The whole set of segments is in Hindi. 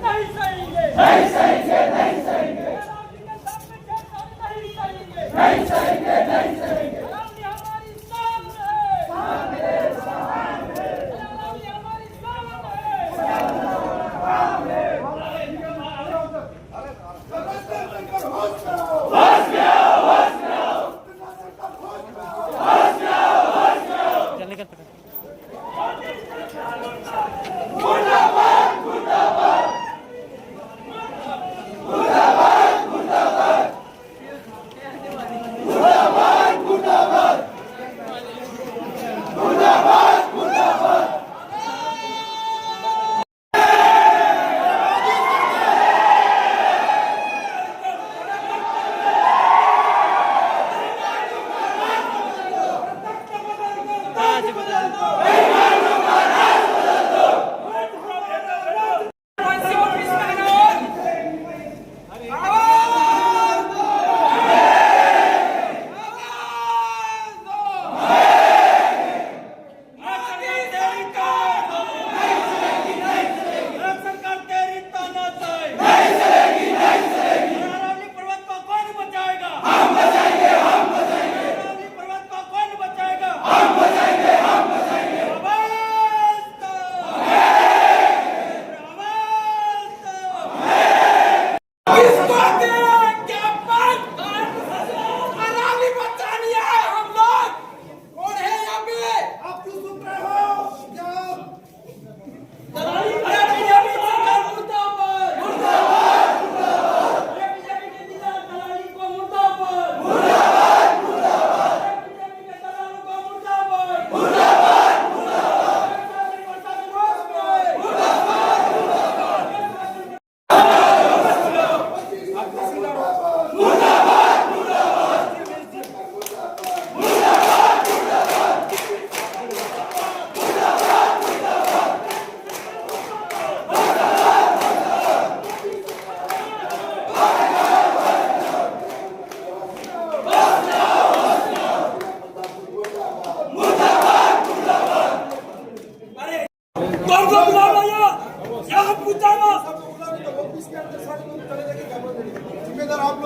नहीं सहेंगे, नहीं सहेंगे, नहीं सहेंगे, नहीं सहेंगे, नहीं सहेंगे। अरावली हमारी शान है, अरावली हमारी शान है।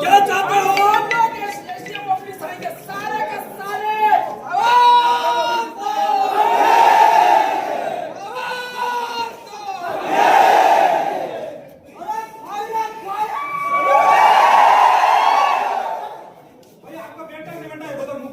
क्या चाहते हो आप लोग? एसडीएम ऑफिस आएंगे सारे के सारे। आवाज दो, आवाज दो। भैया आपका बेटा है बताओ।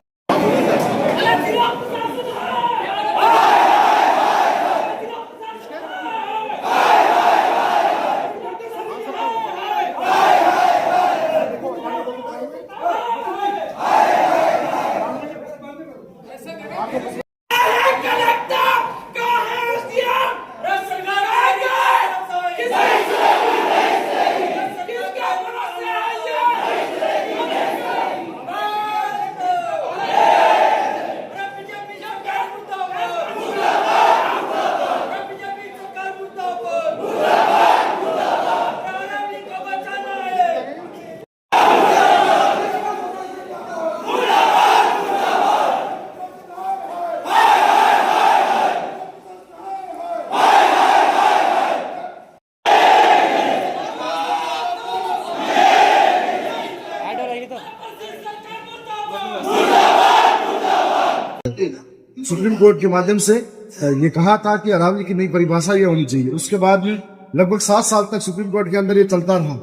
सुप्रीम कोर्ट के माध्यम से ये कहा था कि अरावली की नई परिभाषा ये होनी चाहिए। उसके बाद में लगभग 7 साल तक सुप्रीम कोर्ट के अंदर ये चलता रहा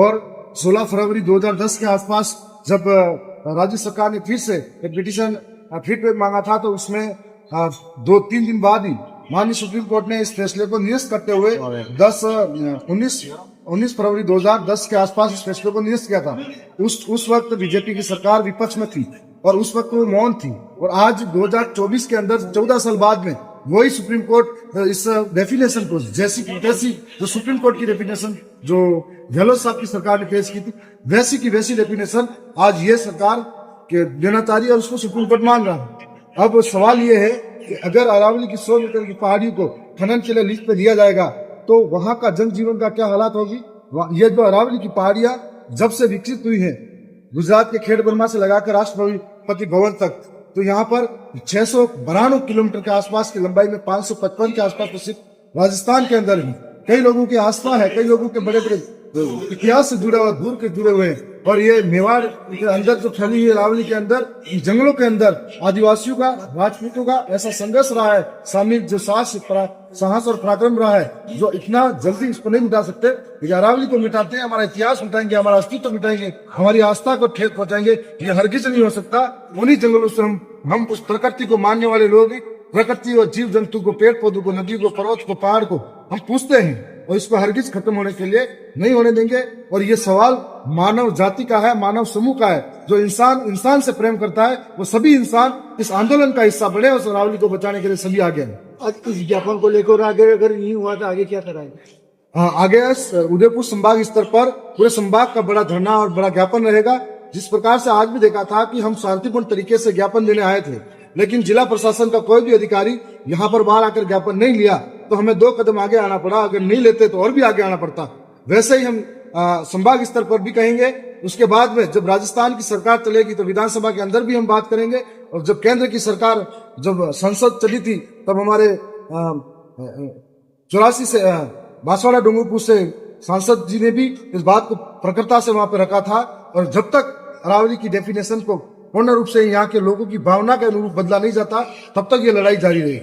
और 16 फरवरी 2010 के आसपास जब राज्य सरकार ने फिर से एक पिटीशन फिर मांगा था तो उसमें 2-3 दिन बाद ही माननीय सुप्रीम कोर्ट ने इस फैसले को निरस्त करते हुए 19 फरवरी 2010 के आसपास इस फैसले को निरस्त किया था। उस वक्त बीजेपी की सरकार विपक्ष में थी और उस वक्त वो मौन थी और आज 2024 के अंदर 14 साल बाद में वही सुप्रीम कोर्ट इस डेफिनेशन को जैसी जो सुप्रीम कोर्ट की डेफिनेशन जो गहलोत साहब की सरकार ने पेश की थी वैसी की वैसी डेफिनेशन आज ये सरकार के देना चाह रही है और उसको सुप्रीम कोर्ट मान रहा है। अब सवाल ये है कि अगर अरावली की 100 मीटर की पहाड़ियों को खनन के लिए लिस्ट पे लिया जाएगा तो वहां का जनजीवन का क्या हालात होगी। ये जो अरावली की पहाड़ियां जब से विकसित हुई है गुजरात के खेड़ बर्मा से लगाकर राष्ट्रपति भवन तक तो यहाँ पर 692 किलोमीटर के आसपास की लंबाई में 555 के आसपास तो सिर्फ राजस्थान के अंदर ही कई लोगों की आस्था है, कई लोगों के बड़े बड़े इतिहास से जुड़े हुए, दूर के जुड़े हुए हैं। और ये मेवाड़ के अंदर जो फैली हुई अरावली के अंदर, जंगलों के अंदर आदिवासियों का, राजपूतों का ऐसा संघर्ष रहा है, सामूहिक जो साहस और पराक्रम रहा है, जो इतना जल्दी इसको नहीं मिटा सकते। ये अरावली को मिटाते हैं, हमारा इतिहास मिटाएंगे, हमारा अस्तित्व मिटाएंगे, हमारी आस्था को ठेस पहुंचाएंगे, ये हरगिज नहीं हो सकता। उन्हीं जंगलों से हम उस प्रकृति को मानने वाले लोग, प्रकृति और जीव जंतु को, पेड़ पौधों को, नदी को, पर्वत को, पहाड़ को हम पूछते हैं, और इसको हरगिज खत्म होने के लिए नहीं होने देंगे। और ये सवाल मानव जाति का है, मानव समूह का है। जो इंसान से प्रेम करता है, वो सभी इंसान इस आंदोलन का हिस्सा बने और अरावली को बचाने के लिए सभी आगे हैं। आज इस ज्ञापन को लेकर आगे अगर नहीं हुआ तो आगे क्या कराएंगे? आगे उदयपुर संभाग स्तर पर पूरे संभाग का बड़ा धरना और बड़ा ज्ञापन रहेगा। जिस प्रकार से आज भी देखा था कि हम शांतिपूर्ण तरीके से ज्ञापन देने आए थे, लेकिन जिला प्रशासन का कोई भी अधिकारी यहाँ पर बाहर आकर ज्ञापन नहीं लिया, तो हमें 2 कदम आगे आना पड़ा। अगर नहीं लेते तो और भी आगे आना पड़ता। वैसे ही हम संभाग स्तर पर भी कहेंगे। उसके बाद में जब राजस्थान की सरकार चलेगी तो विधानसभा के अंदर भी हम बात करेंगे। और जब केंद्र की सरकार, जब संसद चली थी, तब हमारे 84 से बांसवाड़ा डूंगरपुर से सांसद जी ने भी इस बात को प्रखरता से वहां पर रखा था। और जब तक अरावली की डेफिनेशन को पूर्ण रूप से यहाँ के लोगों की भावना के अनुरूप बदला नहीं जाता, तब तक ये लड़ाई जारी रहेगी।